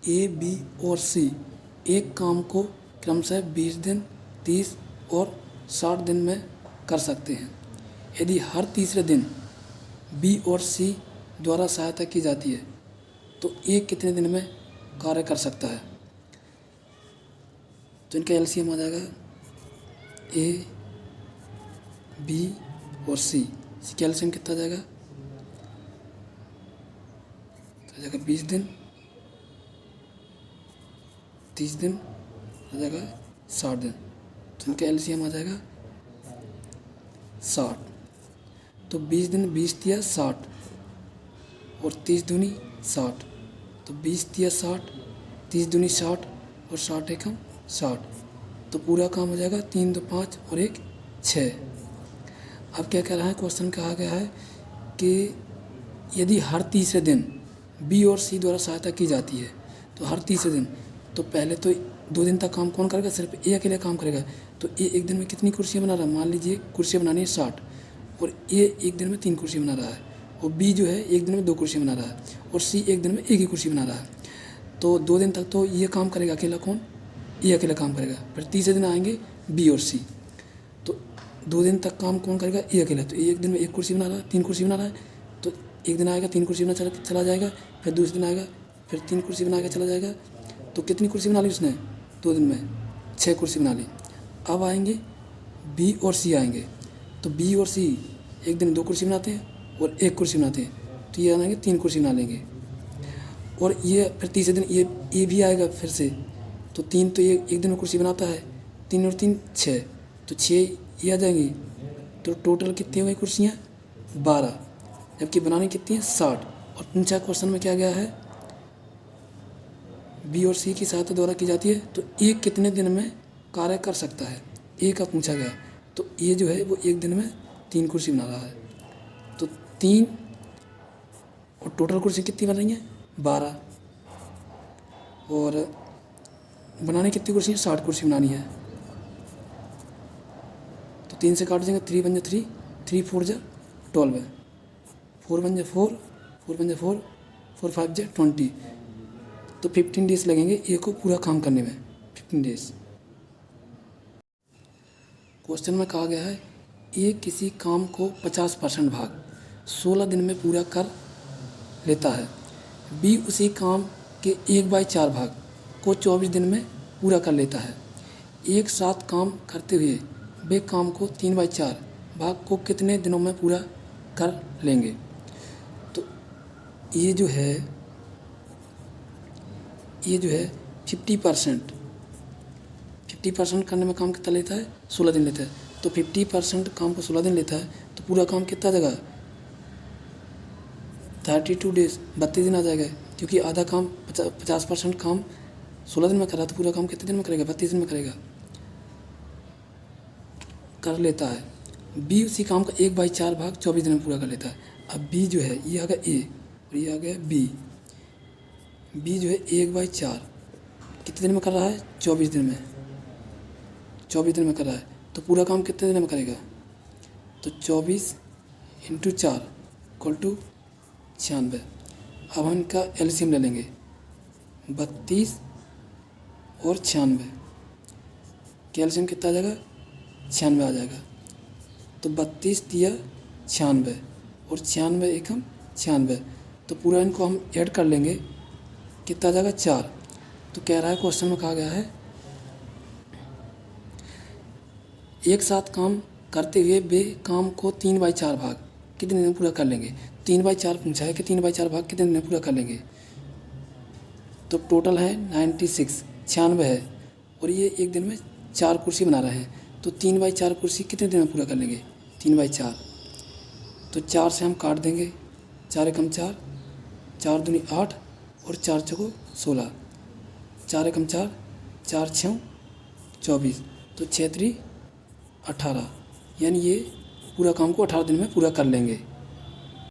ए, B और सी एक काम को क्रमशः 20 दिन, 30 और 60 दिन में कर सकते हैं। यदि हर तीसरे दिन बी और सी द्वारा सहायता की जाती है तो ए कितने दिन में कार्य कर सकता है? तो इनका एलसीएम आ जाएगा ए, बी और सी। इसका एलसीएम कितना आ जाएगा? आ जाएगा 20 दिन, 30 दिन, आ जाएगा 60 दिन। तो इनका एलसीएम आ जाएगा 60। तो 20 दिन 20 तिया 60 और 30 दूनी 60। तो 20 तिया 60, 30 दूनी 60 और 60 एकम 60। तो पूरा काम हो जाएगा 3 2 5 और 1 6। अब क्या कह रहा है? क्वेश्चन कहा गया है कि यदि हर तीसरे दिन बी और सी द्वारा सहायता की जाती है तो हर तीसरे दिन, तो पहले तो 2 दिन तक काम कौन करेगा? सिर्फ ए अकेले काम करेगा। तो ए एक दिन में कितनी कुर्सियाँ बना रहा है? मान लीजिए कुर्सियाँ बनानी है 60 और ए एक दिन में 3 कुर्सी बना रहा है और बी जो है एक दिन में 2 कुर्सी बना रहा है और सी एक दिन में 1 ही कुर्सी बना रहा है। तो 2 दिन तक तो ये काम करेगा अकेला। कौन? ए अकेला काम करेगा। फिर तीसरे दिन आएंगे बी और सी। तो 2 दिन तक काम कौन करेगा? ए अकेला। तो ए एक दिन में 1 कुर्सी बना रहा है, 3 कुर्सी बना रहा है। तो एक दिन आएगा 3 कुर्सी बना चला जाएगा, फिर दूसरे दिन आएगा फिर 3 कुर्सी बना के चला जाएगा। तो कितनी कुर्सी बना ली उसने? 2 दिन में 6 कुर्सी बना ली। अब आएंगे बी और सी आएंगे। तो बी और सी एक दिन 2 कुर्सी बनाते हैं और 1 कुर्सी बनाते हैं। तो ये आएंगे 3 कुर्सी बना लेंगे। और ये फिर तीसरे दिन ये भी आएगा फिर से। तो 3 तो ये एक दिन में कुर्सी बनाता है, 3 और 3 6। तो 6 ये आ जाएंगी। तो टोटल कितनी हो गई कुर्सियाँ? 12। जबकि बनानी कितनी है? 60। और पूछा क्वेश्चन में क्या गया है? बी और सी की सहायता द्वारा की जाती है तो ए कितने दिन में कार्य कर सकता है? ए का पूछा गया। तो ए जो है वो एक दिन में 3 कुर्सी बना रहा है। तो 3 और टोटल कुर्सी कितनी बन रही हैं? 12। और बनाने कितनी कुर्सी है? 60 कुर्सी बनानी है। तो 3 से काट देंगे, 3 बन जा 3, 3 4 जा 12, 4 बन जा 4, 4 बन जा 4, 4 5 जा 20। तो 15 डेज लगेंगे ए को पूरा काम करने में, 15 डेज। क्वेश्चन में कहा गया है ए किसी काम को 50% भाग 16 दिन में पूरा कर लेता है। बी उसी काम के 1/4 भाग को 24 दिन में पूरा कर लेता है। एक साथ काम करते हुए वे काम को 3/4 भाग को कितने दिनों में पूरा कर लेंगे? तो ये जो है 50% करने में काम कितना लेता है? 16 दिन लेता है। तो 50% काम को 16 दिन लेता है तो पूरा काम कितना जगह? 32 डेज, 32 दिन आ जाएगा। क्योंकि आधा काम 50% काम 16 दिन में कर रहा है तो पूरा काम कितने दिन में करेगा? 32 दिन में करेगा, कर लेता है। बी उसी काम का 1/4 भाग 24 दिन में पूरा कर लेता है। अब बी जो है ये आ गया ए और ये आ गया बी। बी जो है 1/4 कितने दिन में कर रहा है? 24 दिन में, 24 दिन में कर रहा है। तो पूरा काम कितने दिन में करेगा? तो 24 × 4 = 96। अब हम इनका एलसीएम ले लेंगे, 32 और 96। कैल्शियम कितना आ जाएगा? 96 आ जाएगा। तो 32 तिया 96 और 96 एकम 96। तो पूरा इनको हम ऐड कर लेंगे, कितना आ जाएगा? 4। तो कह रहा है क्वेश्चन में कहा गया है एक साथ काम करते हुए वे काम को 3/4 भाग कितने दिन में पूरा कर लेंगे? 3/4 पूछा है कि 3/4 भाग कितने दिन में पूरा कर लेंगे? तो टोटल है 96, 96 है और ये एक दिन में 4 कुर्सी बना रहे हैं। तो 3/4 कुर्सी कितने दिन में पूरा कर लेंगे? 3/4। तो 4 से हम काट देंगे, 4 एकम 4, 4 दूनी 8 और 4 चौको 16, 4 एकम 4, 4 6 24। तो 6 3 18, यानी ये पूरा काम को 18 दिन में पूरा कर लेंगे।